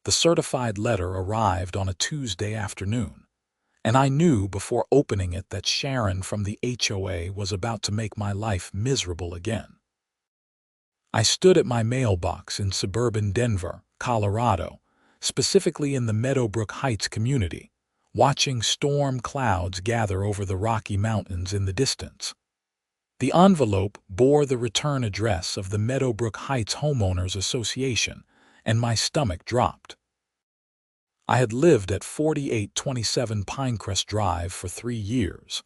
The certified letter arrived on a Tuesday afternoon, and I knew before opening it that Sharon from the HOA was about to make my life miserable again. I stood at my mailbox in suburban Denver, Colorado, specifically in the Meadowbrook Heights community, watching storm clouds gather over the Rocky Mountains in the distance. The envelope bore the return address of the Meadowbrook Heights Homeowners Association, and my stomach dropped. I had lived at 4827 Pinecrest Drive for 3 years,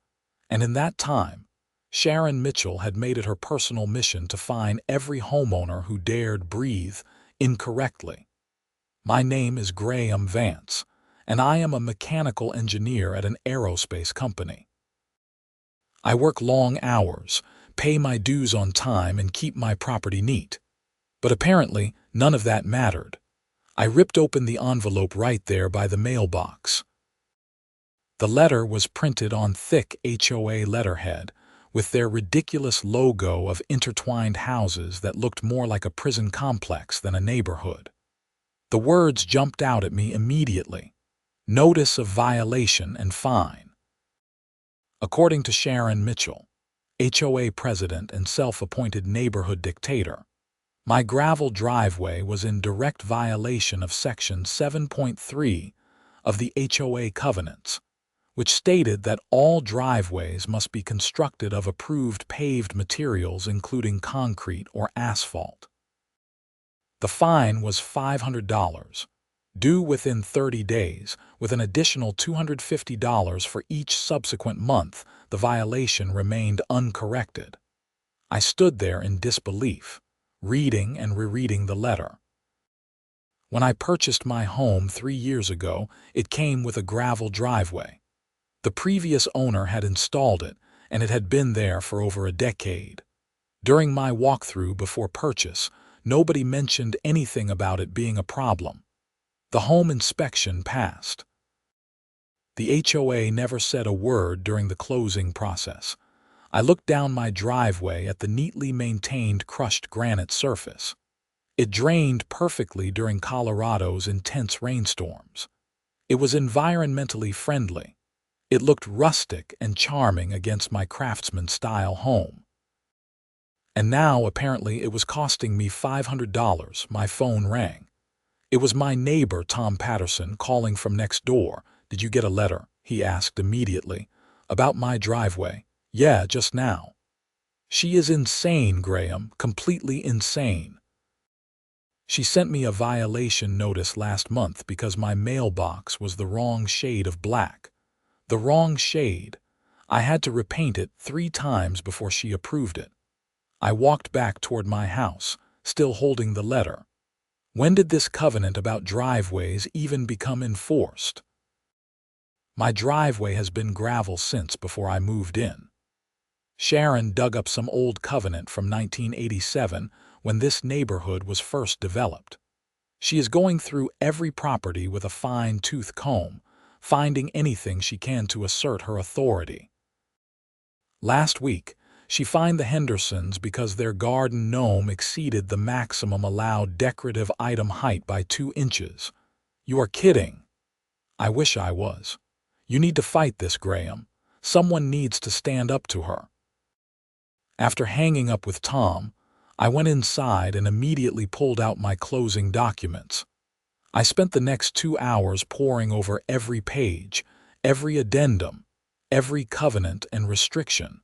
and in that time, Sharon Mitchell had made it her personal mission to find every homeowner who dared breathe incorrectly. My name is Graham Vance, and I am a mechanical engineer at an aerospace company. I work long hours, pay my dues on time, and keep my property neat. But apparently, none of that mattered. I ripped open the envelope right there by the mailbox. The letter was printed on thick HOA letterhead, with their ridiculous logo of intertwined houses that looked more like a prison complex than a neighborhood. The words jumped out at me immediately. Notice of violation and fine. According to Sharon Mitchell, HOA president and self-appointed neighborhood dictator, my gravel driveway was in direct violation of Section 7.3 of the HOA covenants, which stated that all driveways must be constructed of approved paved materials including concrete or asphalt. The fine was $500, due within 30 days, with an additional $250 for each subsequent month. The violation remained uncorrected. I stood there in disbelief, reading and rereading the letter. When I purchased my home 3 years ago, it came with a gravel driveway. The previous owner had installed it, and it had been there for over a decade. During my walkthrough before purchase, nobody mentioned anything about it being a problem. The home inspection passed. The HOA never said a word during the closing process. I looked down my driveway at the neatly maintained crushed granite surface. It drained perfectly during Colorado's intense rainstorms. It was environmentally friendly. It looked rustic and charming against my craftsman-style home. And now, apparently, it was costing me $500. My phone rang. It was my neighbor, Tom Patterson, calling from next door. "Did you get a letter?" he asked immediately. "About my driveway." "Yeah, just now." "She is insane, Graham, completely insane. She sent me a violation notice last month because my mailbox was the wrong shade of black. The wrong shade. I had to repaint it 3 times before she approved it." I walked back toward my house, still holding the letter. When did this covenant about driveways even become enforced? My driveway has been gravel since before I moved in. Sharon dug up some old covenant from 1987 when this neighborhood was first developed. She is going through every property with a fine-tooth comb, finding anything she can to assert her authority. Last week, she fined the Hendersons because their garden gnome exceeded the maximum allowed decorative item height by 2 inches. You are kidding. I wish I was. You need to fight this, Graham. Someone needs to stand up to her. After hanging up with Tom, I went inside and immediately pulled out my closing documents. I spent the next 2 hours poring over every page, every addendum, every covenant and restriction.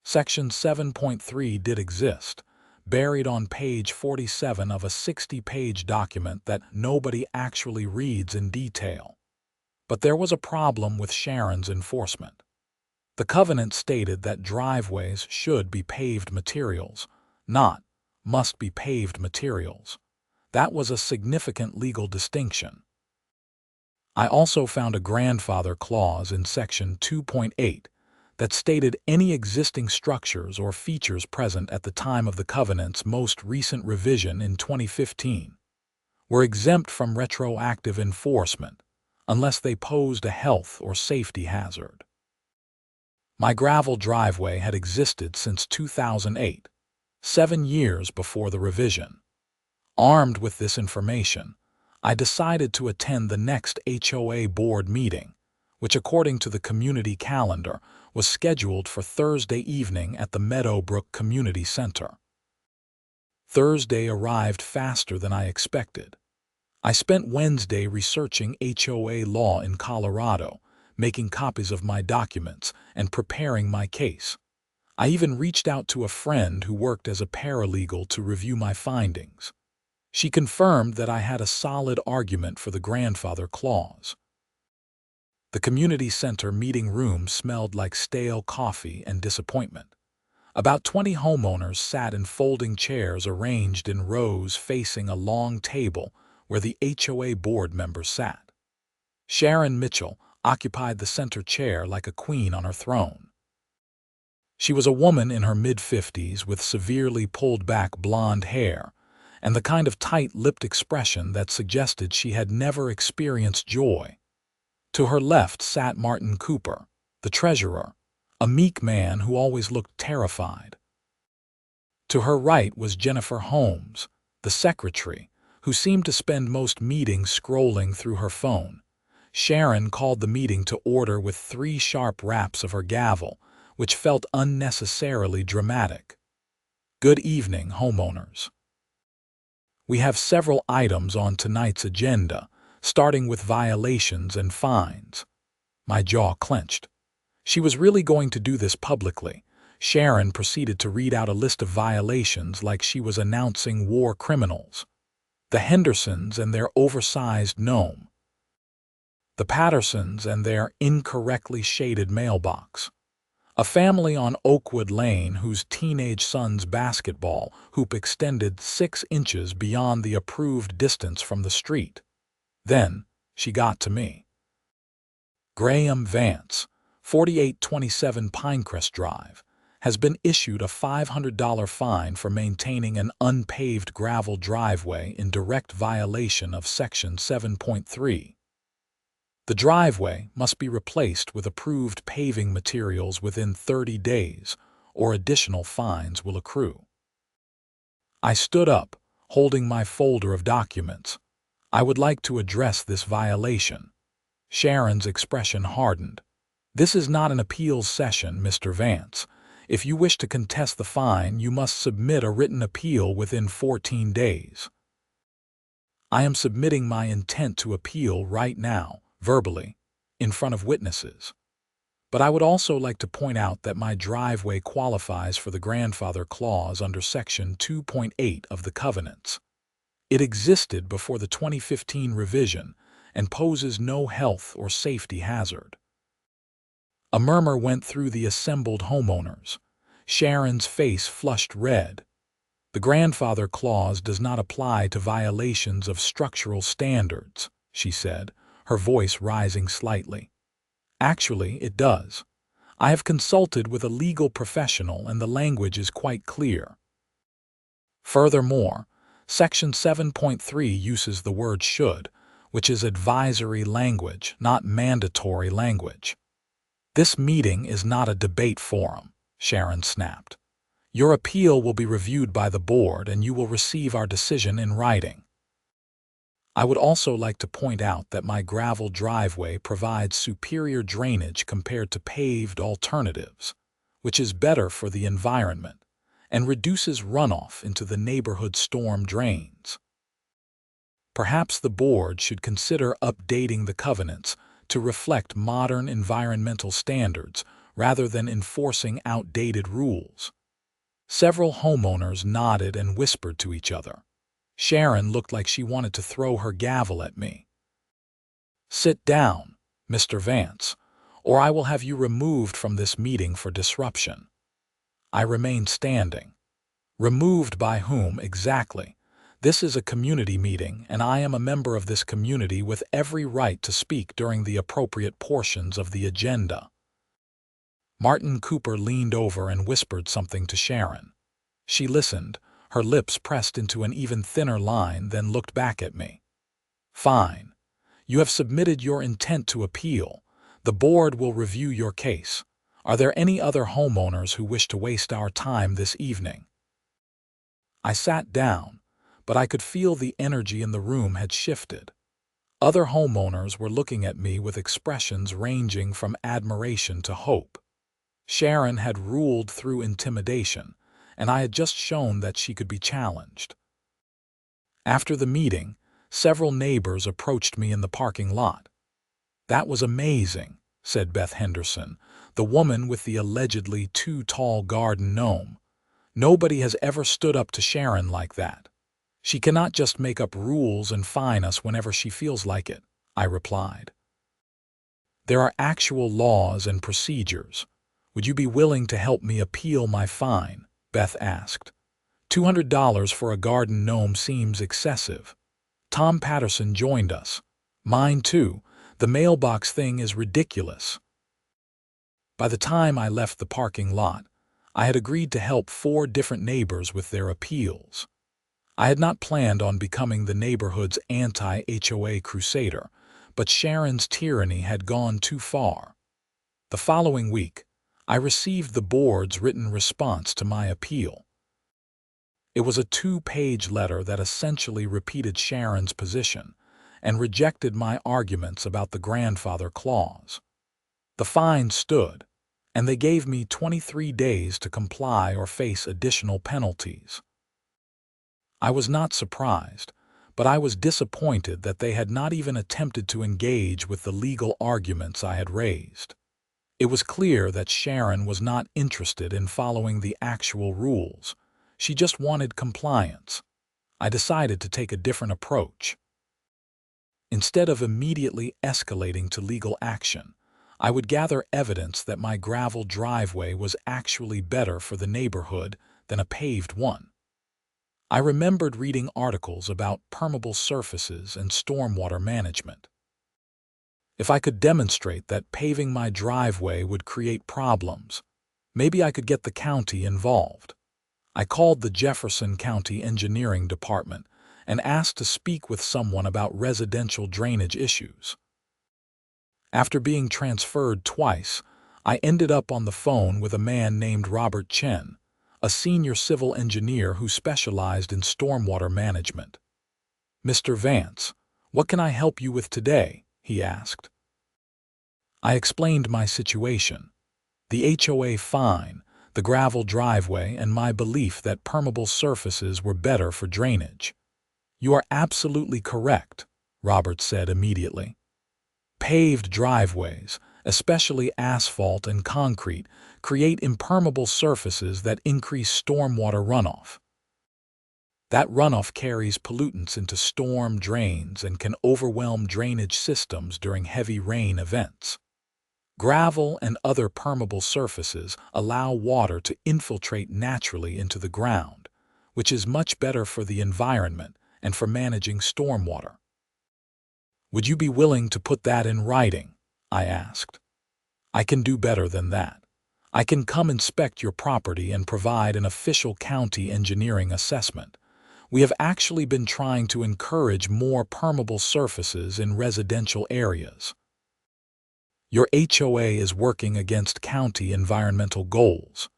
Section 7.3 did exist, buried on page 47 of a 60-page document that nobody actually reads in detail. But there was a problem with Sharon's enforcement. The covenant stated that driveways should be paved materials, not must be paved materials. That was a significant legal distinction. I also found a grandfather clause in Section 2.8 that stated any existing structures or features present at the time of the covenant's most recent revision in 2015 were exempt from retroactive enforcement unless they posed a health or safety hazard. My gravel driveway had existed since 2008, 7 years before the revision. Armed with this information, I decided to attend the next HOA board meeting, which according to the community calendar was scheduled for Thursday evening at the Meadowbrook Community Center. Thursday arrived faster than I expected. I spent Wednesday researching HOA law in Colorado, making copies of my documents, and preparing my case. I even reached out to a friend who worked as a paralegal to review my findings. She confirmed that I had a solid argument for the grandfather clause. The community center meeting room smelled like stale coffee and disappointment. About 20 homeowners sat in folding chairs arranged in rows facing a long table where the HOA board members sat. Sharon Mitchell occupied the center chair like a queen on her throne. She was a woman in her mid-50s with severely pulled-back blonde hair and the kind of tight-lipped expression that suggested she had never experienced joy. To her left sat Martin Cooper, the treasurer, a meek man who always looked terrified. To her right was Jennifer Holmes, the secretary, who seemed to spend most meetings scrolling through her phone. Sharon called the meeting to order with 3 sharp raps of her gavel, which felt unnecessarily dramatic. Good evening, homeowners. We have several items on tonight's agenda, starting with violations and fines. My jaw clenched. She was really going to do this publicly. Sharon proceeded to read out a list of violations like she was announcing war criminals. The Hendersons and their oversized gnome. The Pattersons and their incorrectly shaded mailbox. A family on Oakwood Lane whose teenage son's basketball hoop extended 6 inches beyond the approved distance from the street. Then she got to me. Graham Vance, 4827 Pinecrest Drive, has been issued a $500 fine for maintaining an unpaved gravel driveway in direct violation of Section 7.3. The driveway must be replaced with approved paving materials within 30 days, or additional fines will accrue. I stood up, holding my folder of documents. I would like to address this violation. Sharon's expression hardened. This is not an appeals session, Mr. Vance. If you wish to contest the fine, you must submit a written appeal within 14 days. I am submitting my intent to appeal right now, verbally, in front of witnesses. But I would also like to point out that my driveway qualifies for the grandfather clause under Section 2.8 of the Covenants. It existed before the 2015 revision and poses no health or safety hazard. A murmur went through the assembled homeowners. Sharon's face flushed red. The grandfather clause does not apply to violations of structural standards, she said, her voice rising slightly. Actually, it does. I have consulted with a legal professional and the language is quite clear. Furthermore, Section 7.3 uses the word should, which is advisory language, not mandatory language. This meeting is not a debate forum, Sharon snapped. Your appeal will be reviewed by the board and you will receive our decision in writing. I would also like to point out that my gravel driveway provides superior drainage compared to paved alternatives, which is better for the environment and reduces runoff into the neighborhood storm drains. Perhaps the board should consider updating the covenants to reflect modern environmental standards rather than enforcing outdated rules. Several homeowners nodded and whispered to each other. Sharon looked like she wanted to throw her gavel at me. Sit down, Mr. Vance, or I will have you removed from this meeting for disruption. I remained standing. Removed by whom exactly? This is a community meeting, and I am a member of this community with every right to speak during the appropriate portions of the agenda. Martin Cooper leaned over and whispered something to Sharon. She listened, her lips pressed into an even thinner line, then looked back at me. Fine. You have submitted your intent to appeal. The board will review your case. Are there any other homeowners who wish to waste our time this evening? I sat down, but I could feel the energy in the room had shifted. Other homeowners were looking at me with expressions ranging from admiration to hope. Sharon had ruled through intimidation, and I had just shown that she could be challenged. After the meeting, several neighbors approached me in the parking lot. "That was amazing," said Beth Henderson, the woman with the allegedly too tall garden gnome. "Nobody has ever stood up to Sharon like that. She cannot just make up rules and fine us whenever she feels like it," I replied. "There are actual laws and procedures. Would you be willing to help me appeal my fine?" Beth asked. $200 for a garden gnome seems excessive. Tom Patterson joined us. "Mine too. The mailbox thing is ridiculous." By the time I left the parking lot, I had agreed to help 4 different neighbors with their appeals. I had not planned on becoming the neighborhood's anti-HOA crusader, but Sharon's tyranny had gone too far. The following week, I received the board's written response to my appeal. It was a 2-page letter that essentially repeated Sharon's position and rejected my arguments about the grandfather clause. The fine stood, and they gave me 23 days to comply or face additional penalties. I was not surprised, but I was disappointed that they had not even attempted to engage with the legal arguments I had raised. It was clear that Sharon was not interested in following the actual rules. She just wanted compliance. I decided to take a different approach. Instead of immediately escalating to legal action, I would gather evidence that my gravel driveway was actually better for the neighborhood than a paved one. I remembered reading articles about permeable surfaces and stormwater management. If I could demonstrate that paving my driveway would create problems, maybe I could get the county involved. I called the Jefferson County Engineering Department and asked to speak with someone about residential drainage issues. After being transferred twice, I ended up on the phone with a man named Robert Chen, a senior civil engineer who specialized in stormwater management. "Mr. Vance, what can I help you with today?" he asked. I explained my situation: the HOA fine, the gravel driveway, and my belief that permeable surfaces were better for drainage. "You are absolutely correct," Robert said immediately. "Paved driveways, especially asphalt and concrete, create impermeable surfaces that increase stormwater runoff. That runoff carries pollutants into storm drains and can overwhelm drainage systems during heavy rain events. Gravel and other permeable surfaces allow water to infiltrate naturally into the ground, which is much better for the environment and for managing stormwater." "Would you be willing to put that in writing?" I asked. "I can do better than that. I can come inspect your property and provide an official county engineering assessment. We have actually been trying to encourage more permeable surfaces in residential areas. Your HOA is working against county environmental goals."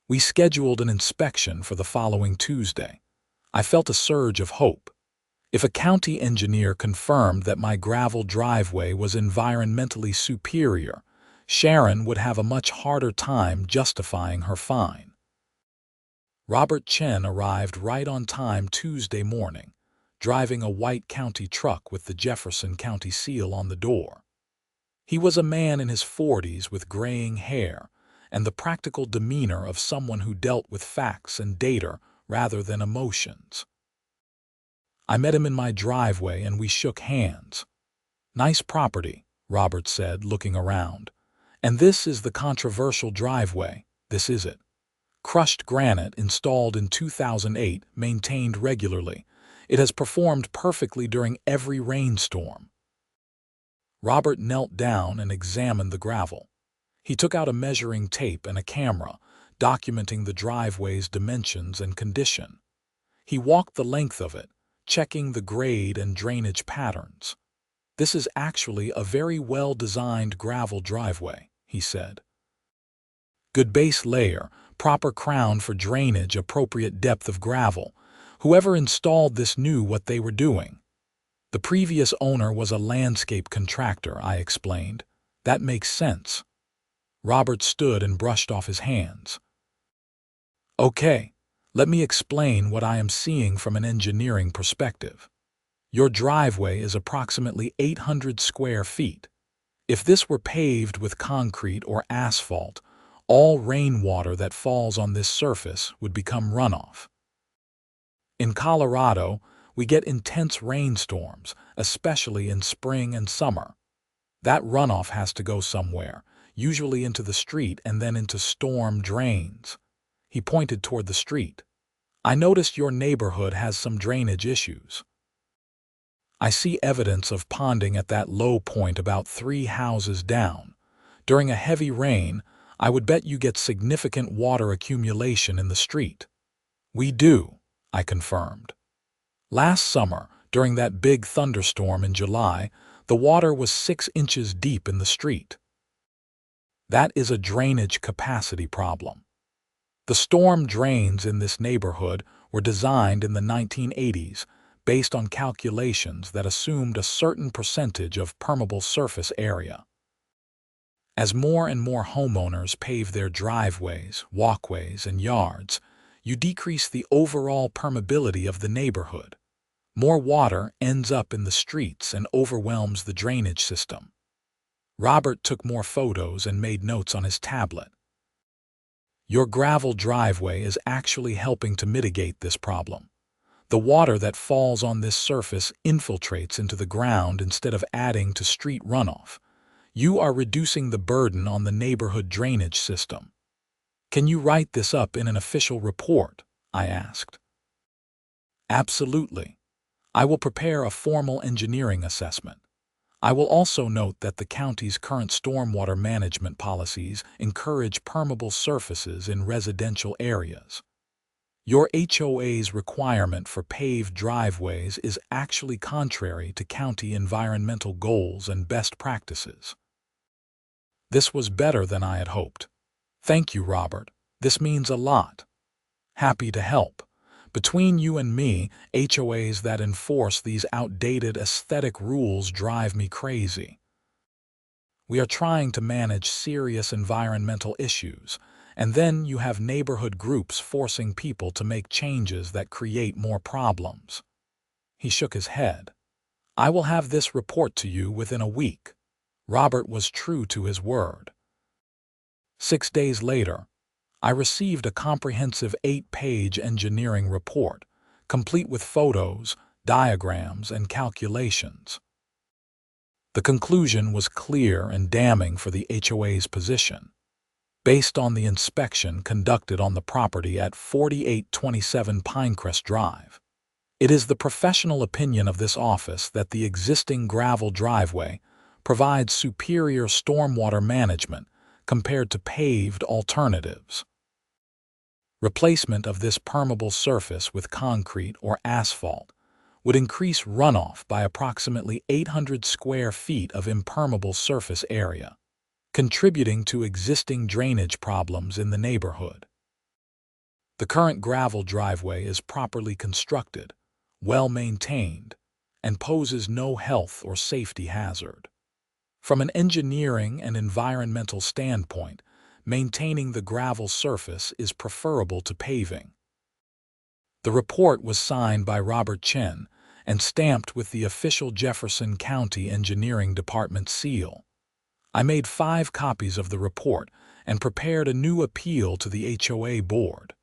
We scheduled an inspection for the following Tuesday. I felt a surge of hope. If a county engineer confirmed that my gravel driveway was environmentally superior, Sharon would have a much harder time justifying her fine. Robert Chen arrived right on time Tuesday morning, driving a white county truck with the Jefferson County seal on the door. He was a man in his 40s with graying hair and the practical demeanor of someone who dealt with facts and data rather than emotions. I met him in my driveway and we shook hands. "Nice property," Robert said, looking around. "And this is the controversial driveway. This is it. Crushed granite installed in 2008, maintained regularly. It has performed perfectly during every rainstorm." Robert knelt down and examined the gravel. He took out a measuring tape and a camera, documenting the driveway's dimensions and condition. He walked the length of it, checking the grade and drainage patterns. "This is actually a very well-designed gravel driveway," he said. "Good base layer, proper crown for drainage, appropriate depth of gravel. Whoever installed this knew what they were doing. The previous owner was a landscape contractor, I explained. That makes sense. Robert stood and brushed off his hands. Okay, let me explain what I am seeing from an engineering perspective. Your driveway is approximately 800 square feet. If this were paved with concrete or asphalt, all rainwater that falls on this surface would become runoff. In Colorado, we get intense rainstorms, especially in spring and summer. That runoff has to go somewhere, usually into the street and then into storm drains. He pointed toward the street. I noticed your neighborhood has some drainage issues. I see evidence of ponding at that low point about 3 houses down. During a heavy rain, I would bet you get significant water accumulation in the street. We do, I confirmed. Last summer, during that big thunderstorm in July, the water was 6 inches deep in the street. That is a drainage capacity problem. The storm drains in this neighborhood were designed in the 1980s based on calculations that assumed a certain percentage of permeable surface area. As more and more homeowners pave their driveways, walkways, and yards, you decrease the overall permeability of the neighborhood. More water ends up in the streets and overwhelms the drainage system. Robert took more photos and made notes on his tablet. Your gravel driveway is actually helping to mitigate this problem. The water that falls on this surface infiltrates into the ground instead of adding to street runoff. You are reducing the burden on the neighborhood drainage system. Can you write this up in an official report? I asked. Absolutely. I will prepare a formal engineering assessment. I will also note that the county's current stormwater management policies encourage permeable surfaces in residential areas. Your HOA's requirement for paved driveways is actually contrary to county environmental goals and best practices. This was better than I had hoped. Thank you, Robert. This means a lot. Happy to help. Between you and me, HOAs that enforce these outdated aesthetic rules drive me crazy. We are trying to manage serious environmental issues, and then you have neighborhood groups forcing people to make changes that create more problems. He shook his head. I will have this report to you within a week. Robert was true to his word. 6 days later, I received a comprehensive 8-page engineering report, complete with photos, diagrams, and calculations. The conclusion was clear and damning for the HOA's position. Based on the inspection conducted on the property at 4827 Pinecrest Drive, it is the professional opinion of this office that the existing gravel driveway provides superior stormwater management compared to paved alternatives. Replacement of this permeable surface with concrete or asphalt would increase runoff by approximately 800 square feet of impermeable surface area, contributing to existing drainage problems in the neighborhood. The current gravel driveway is properly constructed, well maintained, and poses no health or safety hazard. From an engineering and environmental standpoint, maintaining the gravel surface is preferable to paving. The report was signed by Robert Chen and stamped with the official Jefferson County Engineering Department seal. I made 5 copies of the report and prepared a new appeal to the HOA board.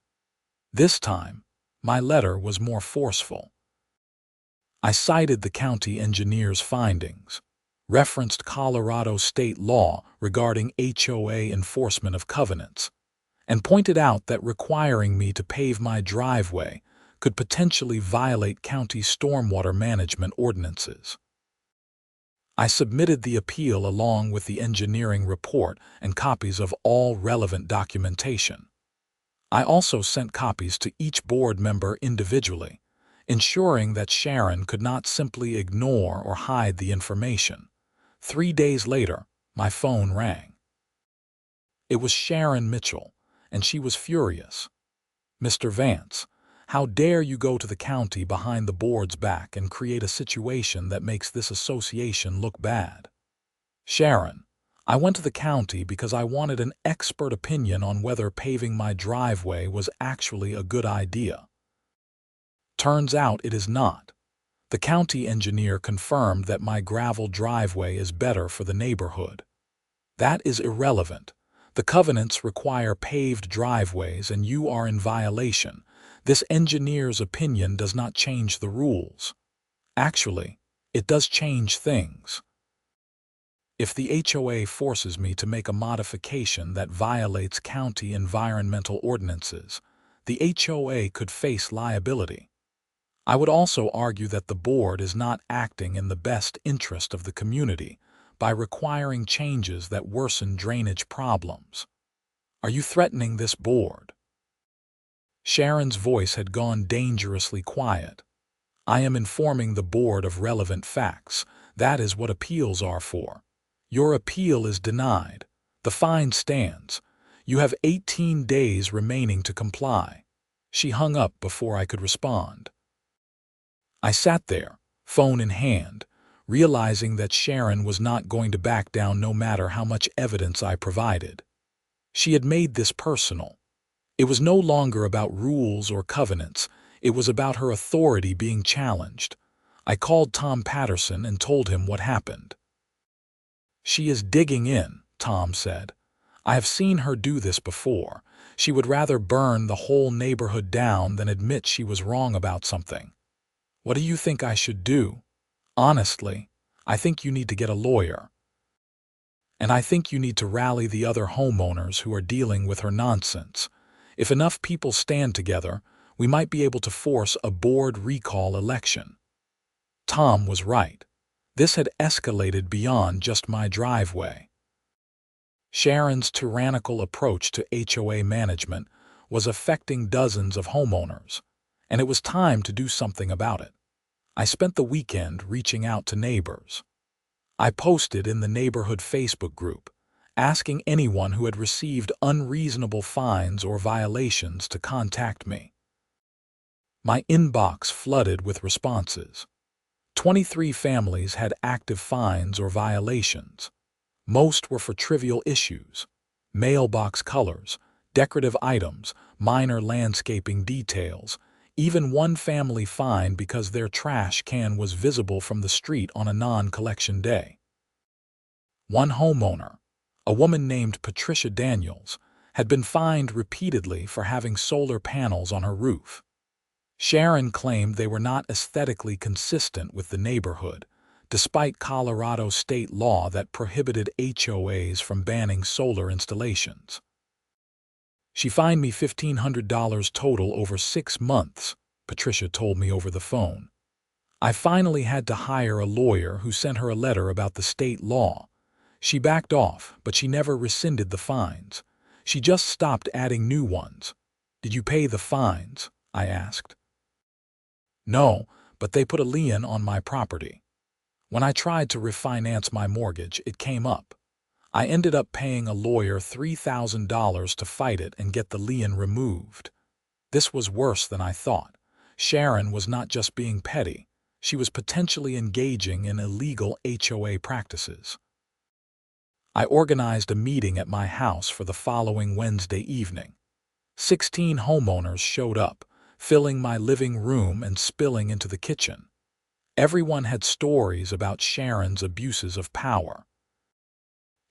This time, my letter was more forceful. I cited the county engineer's findings, referenced Colorado state law regarding HOA enforcement of covenants, and pointed out that requiring me to pave my driveway could potentially violate county stormwater management ordinances. I submitted the appeal along with the engineering report and copies of all relevant documentation. I also sent copies to each board member individually, ensuring that Sharon could not simply ignore or hide the information. 3 days later, my phone rang. It was Sharon Mitchell, and she was furious. Mr. Vance, How dare you go to the county behind the board's back and create a situation that makes this association look bad? Sharon, I went to the county because I wanted an expert opinion on whether paving my driveway was actually a good idea. Turns out it is not. The county engineer confirmed that my gravel driveway is better for the neighborhood. That is irrelevant. The covenants require paved driveways and you are in violation. This engineer's opinion does not change the rules. Actually, it does change things. If the HOA forces me to make a modification that violates county environmental ordinances, the HOA could face liability. I would also argue that the board is not acting in the best interest of the community by requiring changes that worsen drainage problems. Are you threatening this board? Sharon's voice had gone dangerously quiet. I am informing the board of relevant facts. That is what appeals are for. Your appeal is denied. The fine stands. You have 18 days remaining to comply. She hung up before I could respond. I sat there, phone in hand, realizing that Sharon was not going to back down no matter how much evidence I provided. She had made this personal. It was no longer about rules or covenants. It was about her authority being challenged. I called Tom Patterson and told him what happened. She is digging in, Tom said. I have seen her do this before. She would rather burn the whole neighborhood down than admit she was wrong about something. What do you think I should do? Honestly, I think you need to get a lawyer. And I think you need to rally the other homeowners who are dealing with her nonsense. If enough people stand together, we might be able to force a board recall election. Tom was right. This had escalated beyond just my driveway. Sharon's tyrannical approach to HOA management was affecting dozens of homeowners, and it was time to do something about it. I spent the weekend reaching out to neighbors. I posted in the neighborhood Facebook group, asking anyone who had received unreasonable fines or violations to contact me. My inbox flooded with responses. 23 families had active fines or violations. Most were for trivial issues: mailbox colors, decorative items, minor landscaping details, even one family fined because their trash can was visible from the street on a non-collection day. One homeowner, a woman named Patricia Daniels, had been fined repeatedly for having solar panels on her roof. Sharon claimed they were not aesthetically consistent with the neighborhood, despite Colorado state law that prohibited HOAs from banning solar installations. She fined me $1,500 total over 6 months, Patricia told me over the phone. I finally had to hire a lawyer who sent her a letter about the state law. She backed off, but she never rescinded the fines. She just stopped adding new ones. Did you pay the fines? I asked. No, but they put a lien on my property. When I tried to refinance my mortgage, it came up. I ended up paying a lawyer $3,000 to fight it and get the lien removed. This was worse than I thought. Sharon was not just being petty. She was potentially engaging in illegal HOA practices. I organized a meeting at my house for the following Wednesday evening. 16 homeowners showed up, filling my living room and spilling into the kitchen. Everyone had stories about Sharon's abuses of power.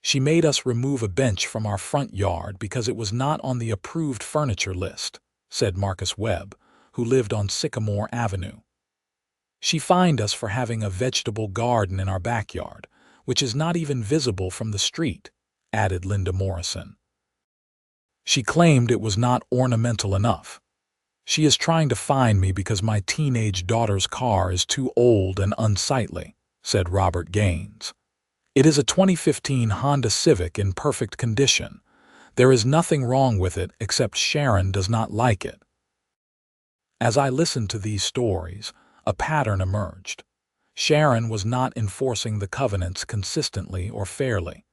She made us remove a bench from our front yard because it was not on the approved furniture list, said Marcus Webb, who lived on Sycamore Avenue. She fined us for having a vegetable garden in our backyard, which is not even visible from the street, added Linda Morrison. She claimed it was not ornamental enough. She is trying to fine me because my teenage daughter's car is too old and unsightly, said Robert Gaines. It is a 2015 Honda Civic in perfect condition. There is nothing wrong with it except Sharon does not like it. As I listened to these stories, a pattern emerged. Sharon was not enforcing the covenants consistently or fairly.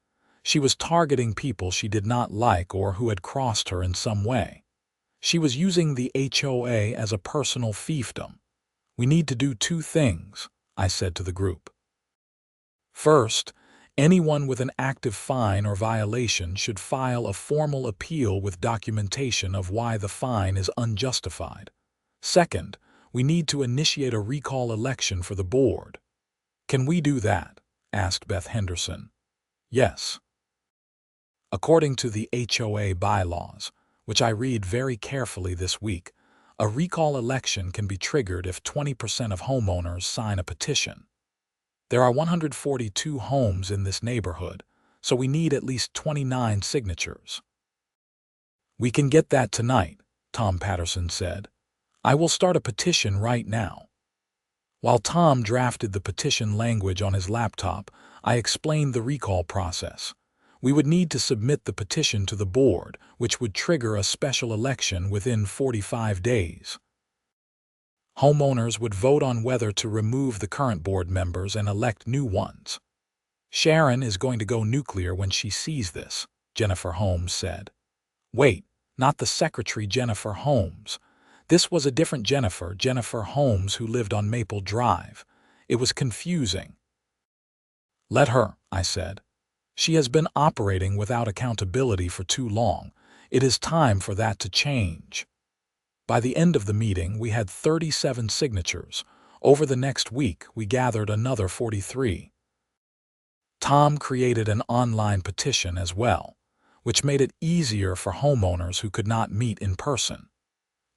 She was targeting people she did not like or who had crossed her in some way. She was using the HOA as a personal fiefdom. We need to do two things, I said to the group. First, anyone with an active fine or violation should file a formal appeal with documentation of why the fine is unjustified. Second, we need to initiate a recall election for the board. Can we do that? Asked Beth Henderson. Yes. According to the HOA bylaws, which I read very carefully this week, a recall election can be triggered if 20% of homeowners sign a petition. There are 142 homes in this neighborhood, so we need at least 29 signatures. We can get that tonight, Tom Patterson said. I will start a petition right now. While Tom drafted the petition language on his laptop, I explained the recall process. We would need to submit the petition to the board, which would trigger a special election within 45 days. Homeowners would vote on whether to remove the current board members and elect new ones. Sharon is going to go nuclear when she sees this, Jennifer Holmes said. Wait, not the secretary Jennifer Holmes. This was a different Jennifer Holmes who lived on Maple Drive. It was confusing. Let her, I said. She has been operating without accountability for too long. It is time for that to change. By the end of the meeting, we had 37 signatures. Over the next week, we gathered another 43. Tom created an online petition as well, which made it easier for homeowners who could not meet in person.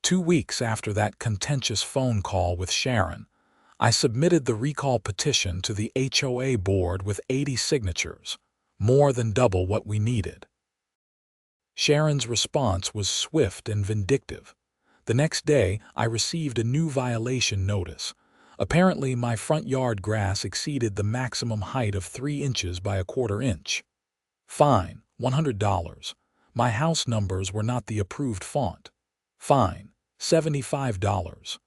2 weeks after that contentious phone call with Sharon, I submitted the recall petition to the HOA board with 80 signatures, more than double what we needed. Sharon's response was swift and vindictive. The next day, I received a new violation notice. Apparently, my front yard grass exceeded the maximum height of 3 inches by a quarter inch. Fine, $100. My house numbers were not the approved font. Fine, $75.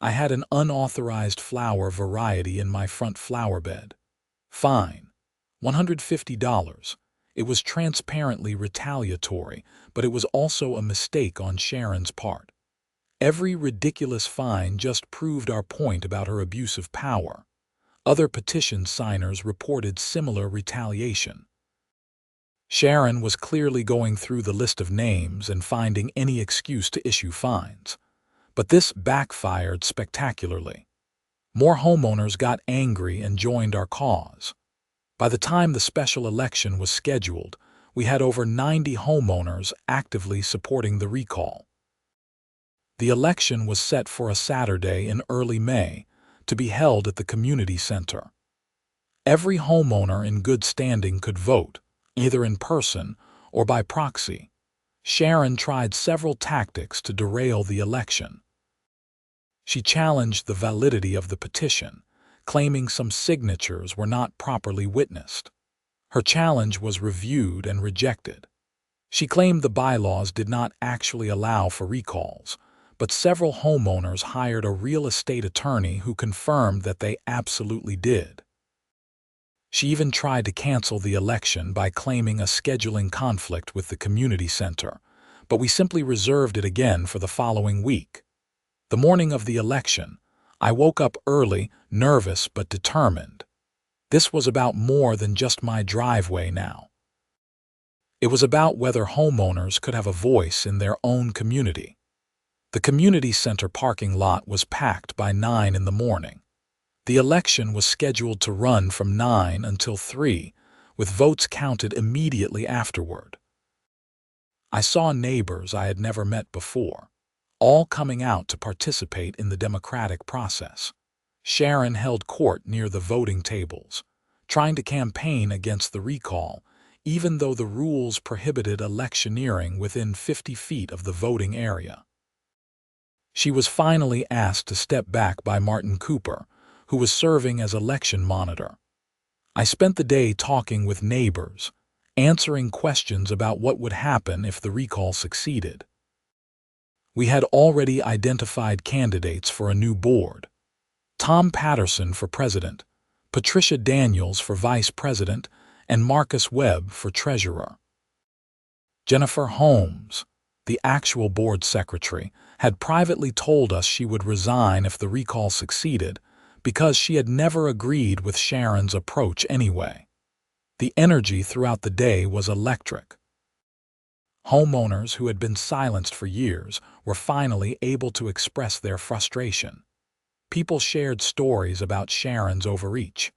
I had an unauthorized flower variety in my front flower bed. Fine, $150. It was transparently retaliatory, but it was also a mistake on Sharon's part. Every ridiculous fine just proved our point about her abuse of power. Other petition signers reported similar retaliation. Sharon was clearly going through the list of names and finding any excuse to issue fines. But this backfired spectacularly. More homeowners got angry and joined our cause. By the time the special election was scheduled, we had over 90 homeowners actively supporting the recall. The election was set for a Saturday in early May, to be held at the community center. Every homeowner in good standing could vote, either in person or by proxy. Sharon tried several tactics to derail the election. She challenged the validity of the petition, claiming some signatures were not properly witnessed. Her challenge was reviewed and rejected. She claimed the bylaws did not actually allow for recalls, but several homeowners hired a real estate attorney who confirmed that they absolutely did. She even tried to cancel the election by claiming a scheduling conflict with the community center, but we simply reserved it again for the following week. The morning of the election, I woke up early, nervous but determined. This was about more than just my driveway now. It was about whether homeowners could have a voice in their own community. The community center parking lot was packed by 9 in the morning. The election was scheduled to run from 9 until 3, with votes counted immediately afterward. I saw neighbors I had never met before, all coming out to participate in the democratic process. Sharon held court near the voting tables, trying to campaign against the recall, even though the rules prohibited electioneering within 50 feet of the voting area. She was finally asked to step back by Martin Cooper, who was serving as election monitor. I spent the day talking with neighbors, answering questions about what would happen if the recall succeeded. We had already identified candidates for a new board: Tom Patterson for president, Patricia Daniels for vice president, and Marcus Webb for treasurer. Jennifer Holmes, The actual board secretary had privately told us she would resign if the recall succeeded because she had never agreed with Sharon's approach anyway. The energy throughout the day was electric. Homeowners who had been silenced for years were finally able to express their frustration. People shared stories about Sharon's overreach.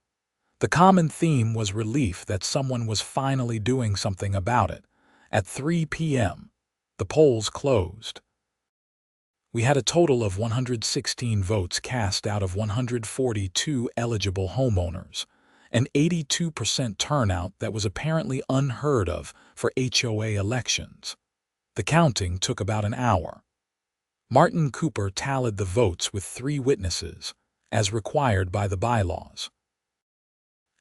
The common theme was relief that someone was finally doing something about it. At 3 p.m., the polls closed. We had a total of 116 votes cast out of 142 eligible homeowners, an 82% turnout that was apparently unheard of for HOA elections. The counting took about an hour. Martin Cooper tallied the votes with 3 witnesses, as required by the bylaws.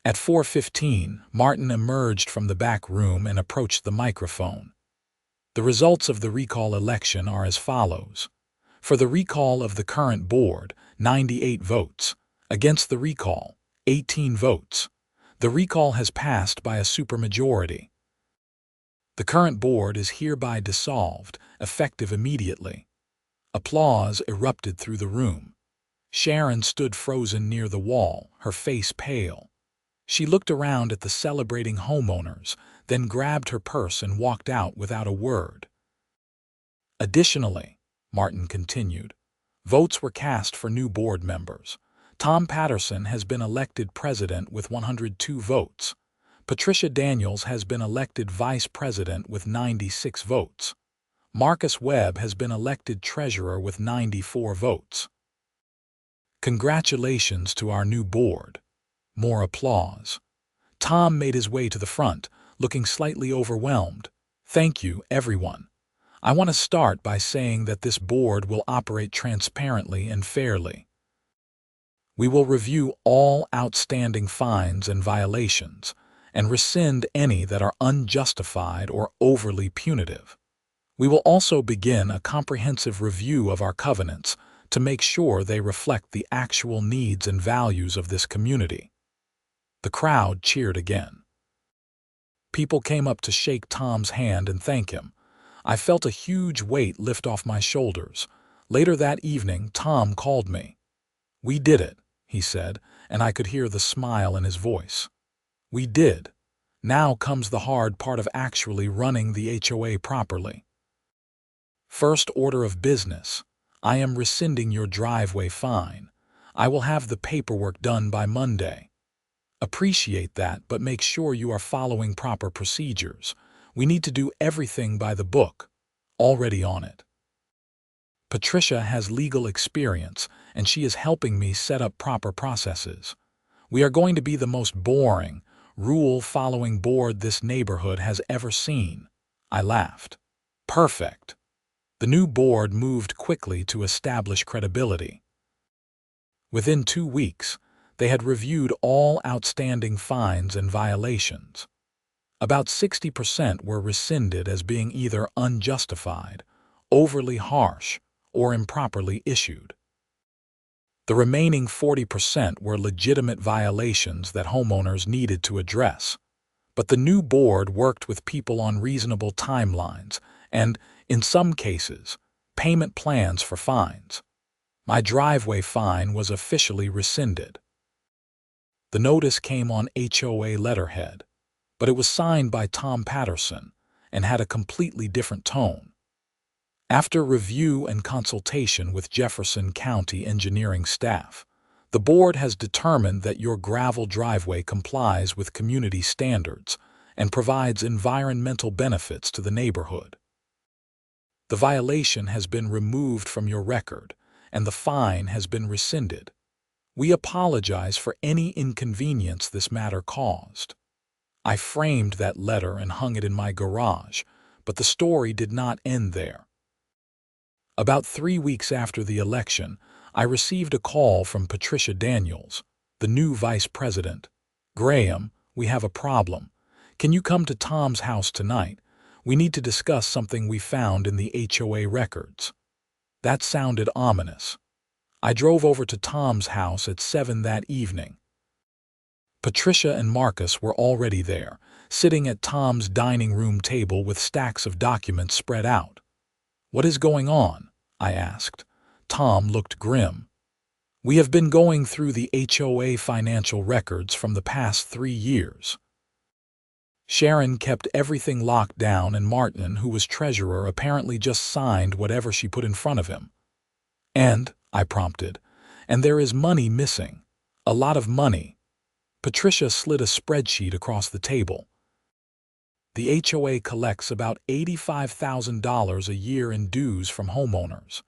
At 4:15, Martin emerged from the back room and approached the microphone. The results of the recall election are as follows. For the recall of the current board, 98 votes. Against the recall, 18 votes. The recall has passed by a supermajority. The current board is hereby dissolved, effective immediately. Applause erupted through the room. Sharon stood frozen near the wall, her face pale. She looked around at the celebrating homeowners, then grabbed her purse and walked out without a word. Additionally, Martin continued, votes were cast for new board members. Tom Patterson has been elected president with 102 votes. Patricia Daniels has been elected vice president with 96 votes. Marcus Webb has been elected treasurer with 94 votes. Congratulations to our new board. More applause. Tom made his way to the front, looking slightly overwhelmed. Thank you, everyone. I want to start by saying that this board will operate transparently and fairly. We will review all outstanding fines and violations, and rescind any that are unjustified or overly punitive. We will also begin a comprehensive review of our covenants to make sure they reflect the actual needs and values of this community. The crowd cheered again. People came up to shake Tom's hand and thank him. I felt a huge weight lift off my shoulders. Later that evening, Tom called me. We did it, he said, and I could hear the smile in his voice. We did. Now comes the hard part of actually running the HOA properly. First order of business. I am rescinding your driveway fine. I will have the paperwork done by Monday. Appreciate that, but make sure you are following proper procedures. We need to do everything by the book. Already on it. Patricia has legal experience, and she is helping me set up proper processes. We are going to be the most boring, rule-following board this neighborhood has ever seen. I laughed. Perfect. The new board moved quickly to establish credibility. Within 2 weeks, they had reviewed all outstanding fines and violations. About 60% were rescinded as being either unjustified, overly harsh, or improperly issued. The remaining 40% were legitimate violations that homeowners needed to address. But the new board worked with people on reasonable timelines and, in some cases, payment plans for fines. My driveway fine was officially rescinded. The notice came on HOA letterhead, but it was signed by Tom Patterson and had a completely different tone. After review and consultation with Jefferson County engineering staff, the board has determined that your gravel driveway complies with community standards and provides environmental benefits to the neighborhood. The violation has been removed from your record, and the fine has been rescinded. We apologize for any inconvenience this matter caused. I framed that letter and hung it in my garage, but the story did not end there. About 3 weeks after the election, I received a call from Patricia Daniels, the new vice president. Graham, we have a problem. Can you come to Tom's house tonight? We need to discuss something we found in the HOA records. That sounded ominous. I drove over to Tom's house at 7 that evening. Patricia and Marcus were already there, sitting at Tom's dining room table with stacks of documents spread out. "What is going on?" I asked. Tom looked grim. "We have been going through the HOA financial records from the past 3 years. Sharon kept everything locked down, and Martin, who was treasurer, apparently just signed whatever she put in front of him." "And," I prompted, "and there is money missing. A lot of money." Patricia slid a spreadsheet across the table. "The HOA collects about $85,000 a year in dues from homeowners.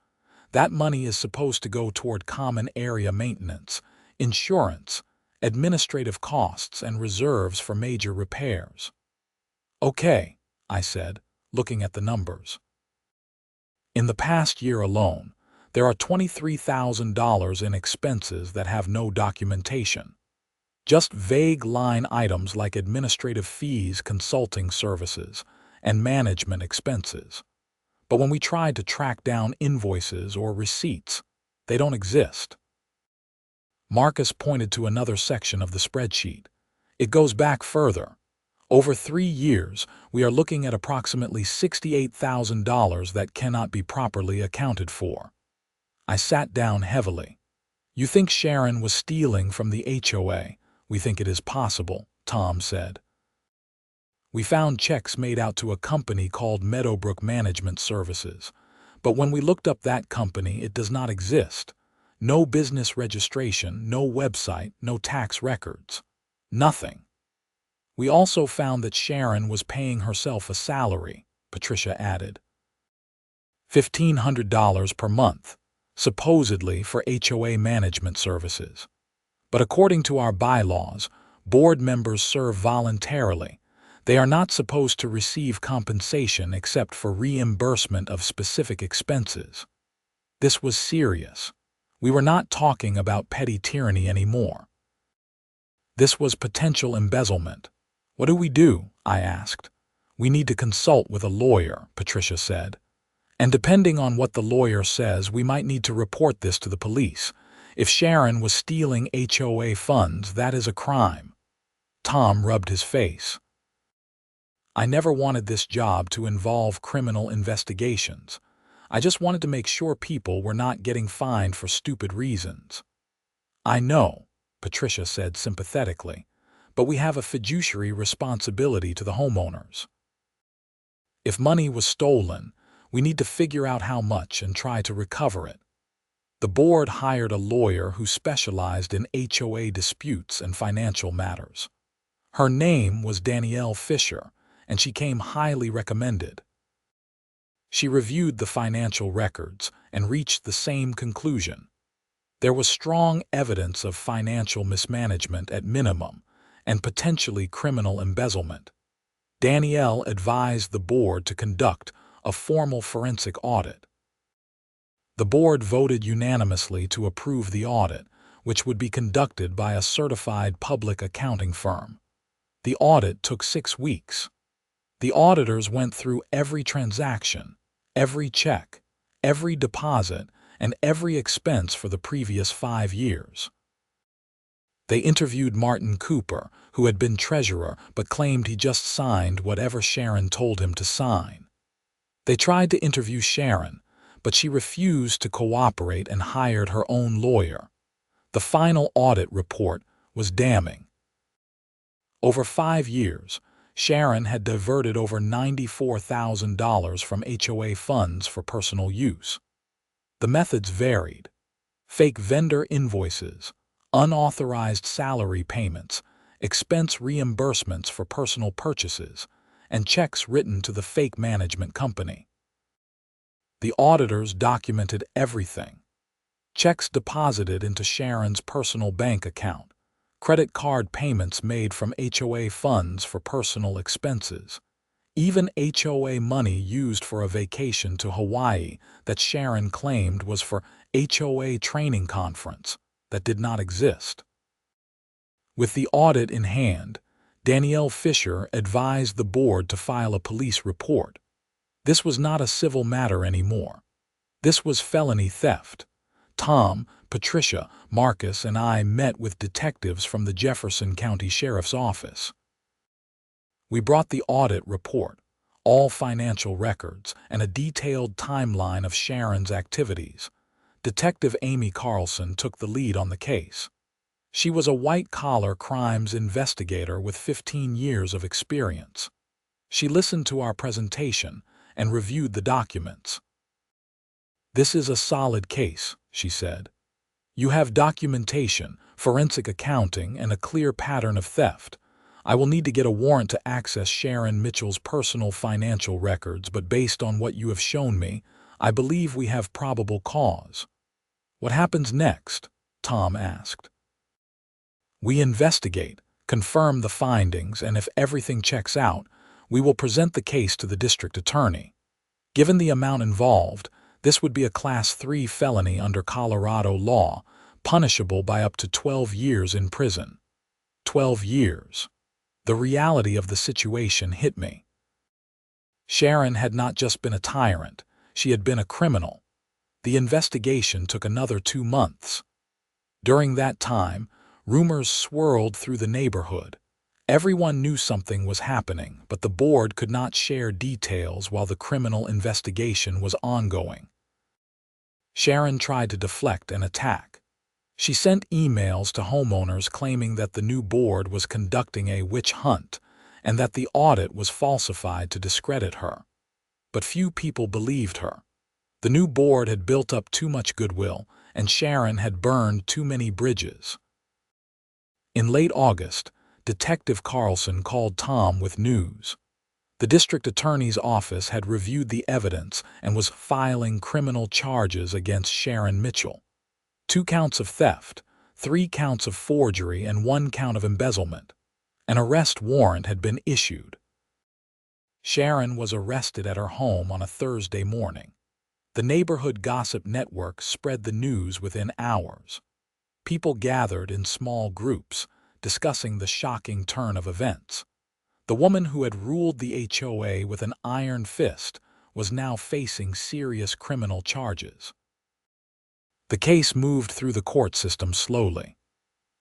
That money is supposed to go toward common area maintenance, insurance, administrative costs, and reserves for major repairs." "Okay," I said, looking at the numbers. "In the past year alone, there are $23,000 in expenses that have no documentation. Just vague line items like administrative fees, consulting services, and management expenses. But when we tried to track down invoices or receipts, they don't exist." Marcus pointed to another section of the spreadsheet. "It goes back further. Over 3 years, we are looking at approximately $68,000 that cannot be properly accounted for." I sat down heavily. "You think Sharon was stealing from the HOA? "We think it is possible," Tom said. "We found checks made out to a company called Meadowbrook Management Services, but when we looked up that company, it does not exist. No business registration, no website, no tax records. Nothing. We also found that Sharon was paying herself a salary," Patricia added. $1,500 per month, supposedly for HOA management services. But according to our bylaws, board members serve voluntarily. They are not supposed to receive compensation except for reimbursement of specific expenses." This was serious. We were not talking about petty tyranny anymore. This was potential embezzlement. "What do we do?" I asked. "We need to consult with a lawyer," Patricia said. "And depending on what the lawyer says, we might need to report this to the police. If Sharon was stealing HOA funds, that is a crime." Tom rubbed his face. "I never wanted this job to involve criminal investigations. I just wanted to make sure people were not getting fined for stupid reasons." "I know," Patricia said sympathetically, "but we have a fiduciary responsibility to the homeowners. If money was stolen, we need to figure out how much and try to recover it." The board hired a lawyer who specialized in HOA disputes and financial matters. Her name was Danielle Fisher, and she came highly recommended. She reviewed the financial records and reached the same conclusion. There was strong evidence of financial mismanagement at minimum, and potentially criminal embezzlement. Danielle advised the board to conduct a formal forensic audit. The board voted unanimously to approve the audit, which would be conducted by a certified public accounting firm. The audit took 6 weeks. The auditors went through every transaction, every check, every deposit, and every expense for the previous 5 years. They interviewed Martin Cooper, who had been treasurer but claimed he just signed whatever Sharon told him to sign. They tried to interview Sharon, but she refused to cooperate and hired her own lawyer. The final audit report was damning. Over 5 years, Sharon had diverted over $94,000 from HOA funds for personal use. The methods varied: fake vendor invoices, unauthorized salary payments, expense reimbursements for personal purchases, and checks written to the fake management company. The auditors documented everything: checks deposited into Sharon's personal bank account, credit card payments made from HOA funds for personal expenses, even HOA money used for a vacation to Hawaii that Sharon claimed was for HOA training conference that did not exist. With the audit in hand, Danielle Fisher advised the board to file a police report. This was not a civil matter anymore. This was felony theft. Tom, Patricia, Marcus, and I met with detectives from the Jefferson County Sheriff's Office. We brought the audit report, all financial records, and a detailed timeline of Sharon's activities. Detective Amy Carlson took the lead on the case. She was a white-collar crimes investigator with 15 years of experience. She listened to our presentation and reviewed the documents. "This is a solid case," she said. "You have documentation, forensic accounting, and a clear pattern of theft. I will need to get a warrant to access Sharon Mitchell's personal financial records, but based on what you have shown me, I believe we have probable cause." "What happens next?" Tom asked. "We investigate, confirm the findings, and if everything checks out, we will present the case to the district attorney. Given the amount involved, this would be a Class 3 felony under Colorado law, punishable by up to 12 years in prison." 12 years. The reality of the situation hit me. Sharon had not just been a tyrant, she had been a criminal. The investigation took another 2 months. During that time, rumors swirled through the neighborhood. Everyone knew something was happening, but the board could not share details while the criminal investigation was ongoing. Sharon tried to deflect an attack. She sent emails to homeowners claiming that the new board was conducting a witch hunt and that the audit was falsified to discredit her. But few people believed her. The new board had built up too much goodwill, and Sharon had burned too many bridges. In late August, Detective Carlson called Tom with news. The district attorney's office had reviewed the evidence and was filing criminal charges against Sharon Mitchell. 2 counts of theft, 3 counts of forgery, and 1 count of embezzlement. An arrest warrant had been issued. Sharon was arrested at her home on a Thursday morning. The neighborhood gossip network spread the news within hours. People gathered in small groups, discussing the shocking turn of events. The woman who had ruled the HOA with an iron fist was now facing serious criminal charges. The case moved through the court system slowly.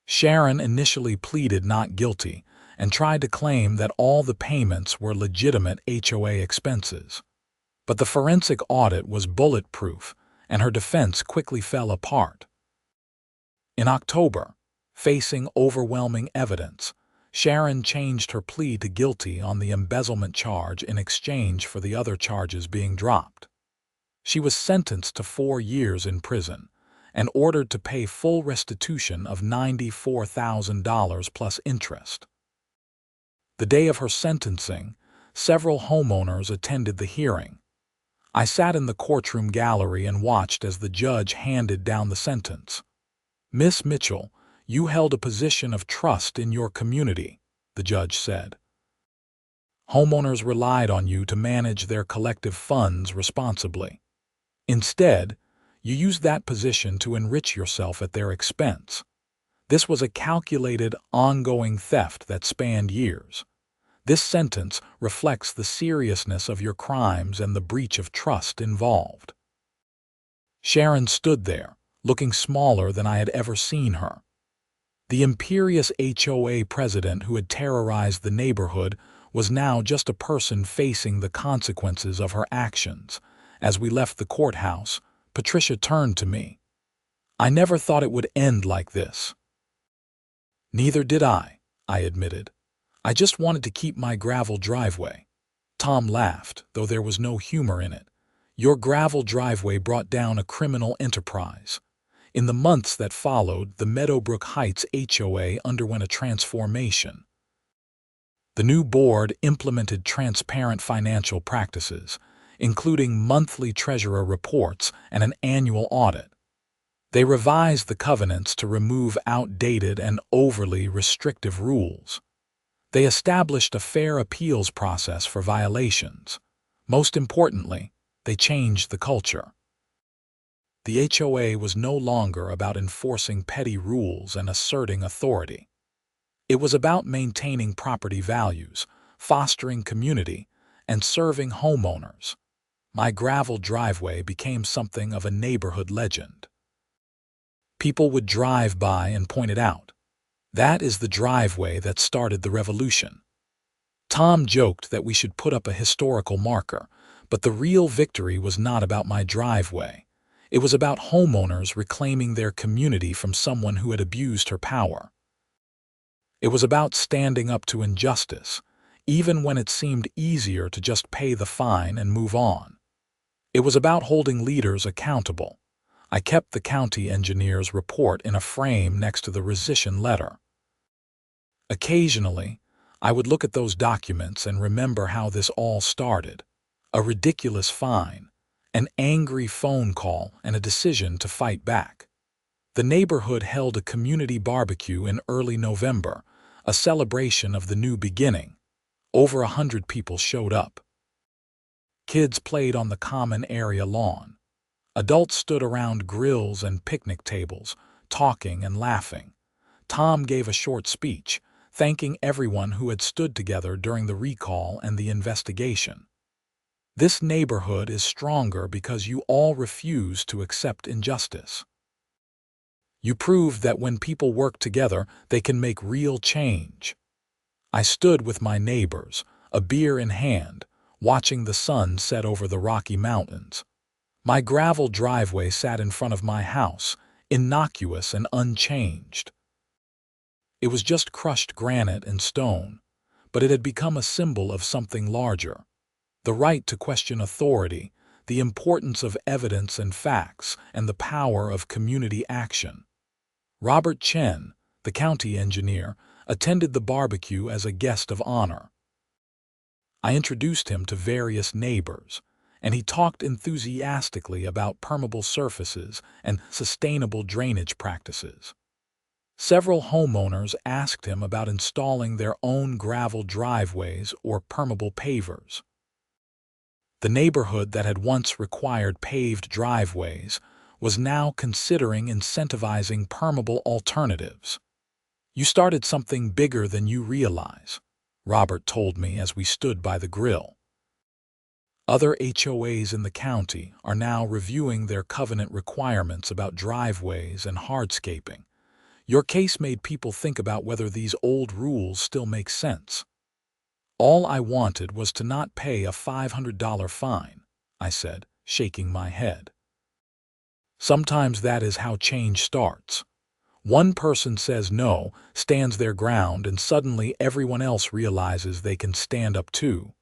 Sharon initially pleaded not guilty and tried to claim that all the payments were legitimate HOA expenses. But the forensic audit was bulletproof, and her defense quickly fell apart. In October, facing overwhelming evidence, Sharon changed her plea to guilty on the embezzlement charge in exchange for the other charges being dropped. She was sentenced to 4 years in prison and ordered to pay full restitution of $94,000 plus interest. The day of her sentencing, several homeowners attended the hearing. I sat in the courtroom gallery and watched as the judge handed down the sentence. "Miss Mitchell, you held a position of trust in your community," the judge said. "Homeowners relied on you to manage their collective funds responsibly. Instead, you used that position to enrich yourself at their expense. This was a calculated, ongoing theft that spanned years. This sentence reflects the seriousness of your crimes and the breach of trust involved." Sharon stood there, looking smaller than I had ever seen her. The imperious HOA president who had terrorized the neighborhood was now just a person facing the consequences of her actions. As we left the courthouse, Patricia turned to me. "I never thought it would end like this." "Neither did I admitted. "I just wanted to keep my gravel driveway." Tom laughed, though there was no humor in it. "Your gravel driveway brought down a criminal enterprise." In the months that followed, the Meadowbrook Heights HOA underwent a transformation. The new board implemented transparent financial practices, including monthly treasurer reports and an annual audit. They revised the covenants to remove outdated and overly restrictive rules. They established a fair appeals process for violations. Most importantly, they changed the culture. The HOA was no longer about enforcing petty rules and asserting authority. It was about maintaining property values, fostering community, and serving homeowners. My gravel driveway became something of a neighborhood legend. People would drive by and point it out. "That is the driveway that started the revolution." Tom joked that we should put up a historical marker, but the real victory was not about my driveway. It was about homeowners reclaiming their community from someone who had abused her power. It was about standing up to injustice, even when it seemed easier to just pay the fine and move on. It was about holding leaders accountable. I kept the county engineer's report in a frame next to the rescission letter. Occasionally, I would look at those documents and remember how this all started. A ridiculous fine, an angry phone call, and a decision to fight back. The neighborhood held a community barbecue in early November, a celebration of the new beginning. Over 100 people showed up. Kids played on the common area lawn. Adults stood around grills and picnic tables, talking and laughing. Tom gave a short speech, thanking everyone who had stood together during the recall and the investigation. This neighborhood is stronger because you all refuse to accept injustice. You proved that when people work together, they can make real change. I stood with my neighbors, a beer in hand, watching the sun set over the Rocky Mountains. My gravel driveway sat in front of my house, innocuous and unchanged. It was just crushed granite and stone, but it had become a symbol of something larger. The right to question authority, the importance of evidence and facts, and the power of community action. Robert Chen, the county engineer, attended the barbecue as a guest of honor. I introduced him to various neighbors, and he talked enthusiastically about permeable surfaces and sustainable drainage practices. Several homeowners asked him about installing their own gravel driveways or permeable pavers. The neighborhood that had once required paved driveways was now considering incentivizing permeable alternatives. "You started something bigger than you realize," Robert told me as we stood by the grill. Other HOAs in the county are now reviewing their covenant requirements about driveways and hardscaping. Your case made people think about whether these old rules still make sense. All I wanted was to not pay a $500 fine, I said, shaking my head. Sometimes that is how change starts. One person says no, stands their ground, and suddenly everyone else realizes they can stand up too.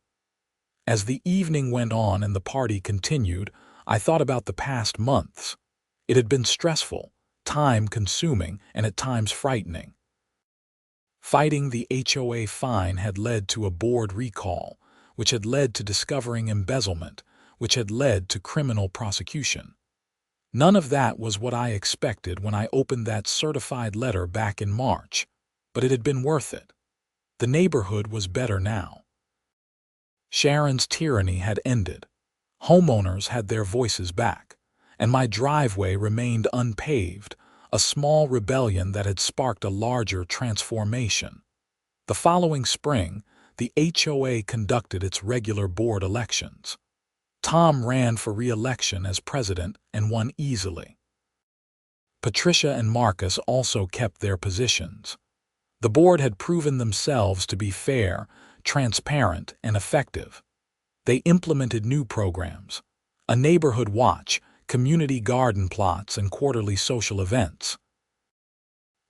As the evening went on and the party continued, I thought about the past months. It had been stressful, time-consuming, and at times frightening. Fighting the HOA fine had led to a board recall, which had led to discovering embezzlement, which had led to criminal prosecution. None of that was what I expected when I opened that certified letter back in March, but it had been worth it. The neighborhood was better now. Sharon's tyranny had ended. Homeowners had their voices back, and my driveway remained unpaved, a small rebellion that had sparked a larger transformation. The following spring, the HOA conducted its regular board elections. Tom ran for re-election as president and won easily. Patricia and Marcus also kept their positions. The board had proven themselves to be fair, transparent, and effective. They implemented new programs, a neighborhood watch, community garden plots, and quarterly social events.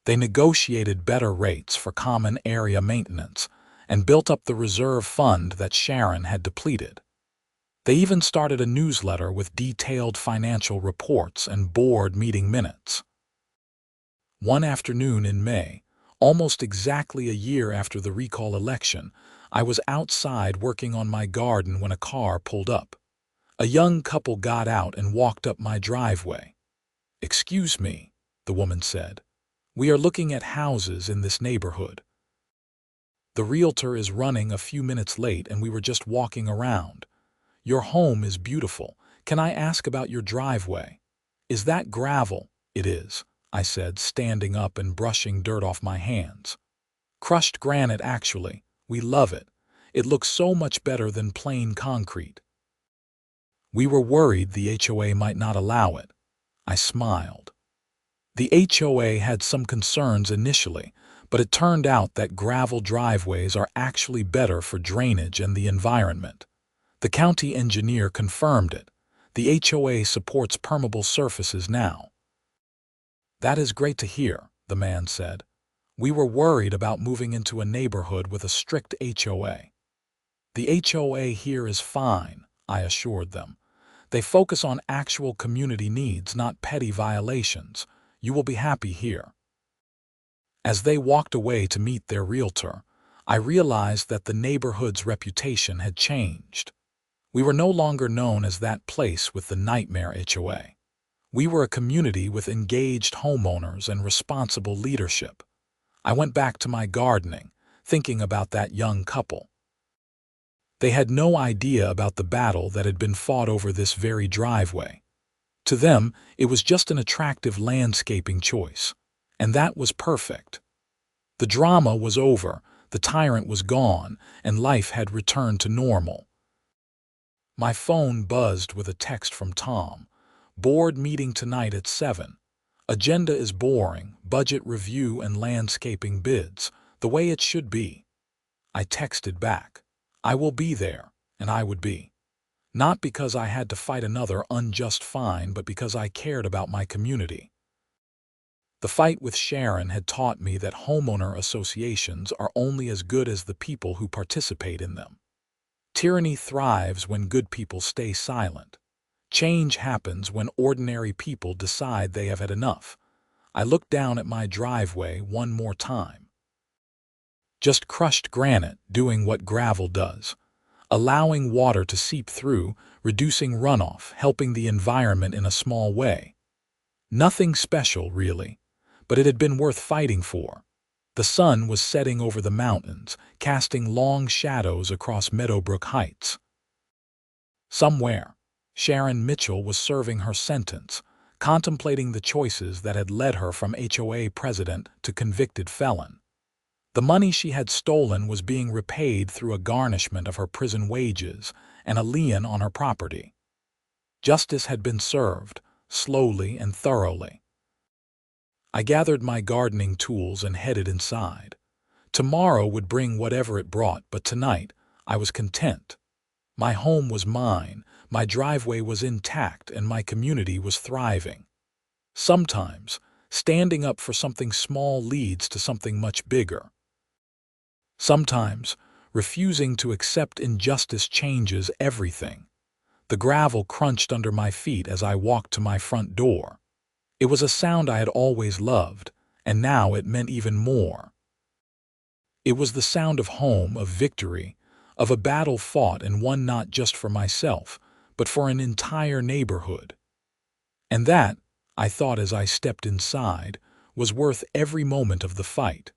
They negotiated better rates for common area maintenance and built up the reserve fund that Sharon had depleted. They even started a newsletter with detailed financial reports and board meeting minutes. One afternoon in May, almost exactly a year after the recall election, I was outside working on my garden when a car pulled up. A young couple got out and walked up my driveway. "Excuse me," the woman said. "We are looking at houses in this neighborhood. The realtor is running a few minutes late and we were just walking around. Your home is beautiful. Can I ask about your driveway?" "Is that gravel?" "It is," I said, standing up and brushing dirt off my hands. "Crushed granite, actually. We love it. It looks so much better than plain concrete." We were worried the HOA might not allow it. I smiled. The HOA had some concerns initially, but it turned out that gravel driveways are actually better for drainage and the environment. The county engineer confirmed it. The HOA supports permeable surfaces now. "That is great to hear," the man said. "We were worried about moving into a neighborhood with a strict HOA." "The HOA here is fine," I assured them. "They focus on actual community needs, not petty violations. You will be happy here." As they walked away to meet their realtor, I realized that the neighborhood's reputation had changed. We were no longer known as that place with the nightmare HOA. We were a community with engaged homeowners and responsible leadership. I went back to my gardening, thinking about that young couple. They had no idea about the battle that had been fought over this very driveway. To them, it was just an attractive landscaping choice, and that was perfect. The drama was over, the tyrant was gone, and life had returned to normal. My phone buzzed with a text from Tom. "Board meeting tonight at 7. Agenda is boring, budget review and landscaping bids, the way it should be." I texted back, "I will be there," and I would be. Not because I had to fight another unjust fine, but because I cared about my community. The fight with Sharon had taught me that homeowner associations are only as good as the people who participate in them. Tyranny thrives when good people stay silent. Change happens when ordinary people decide they have had enough. I looked down at my driveway one more time. Just crushed granite doing what gravel does, allowing water to seep through, reducing runoff, helping the environment in a small way. Nothing special, really, but it had been worth fighting for. The sun was setting over the mountains, casting long shadows across Meadowbrook Heights. Somewhere, Sharon Mitchell was serving her sentence, contemplating the choices that had led her from HOA president to convicted felon. The money she had stolen was being repaid through a garnishment of her prison wages and a lien on her property. Justice had been served, slowly and thoroughly. I gathered my gardening tools and headed inside. Tomorrow would bring whatever it brought, but tonight I was content. My home was mine, my driveway was intact, and my community was thriving. Sometimes, standing up for something small leads to something much bigger. Sometimes, refusing to accept injustice changes everything. The gravel crunched under my feet as I walked to my front door. It was a sound I had always loved, and now it meant even more. It was the sound of home, of victory, of a battle fought and won not just for myself, but for an entire neighborhood. And that, I thought as I stepped inside, was worth every moment of the fight.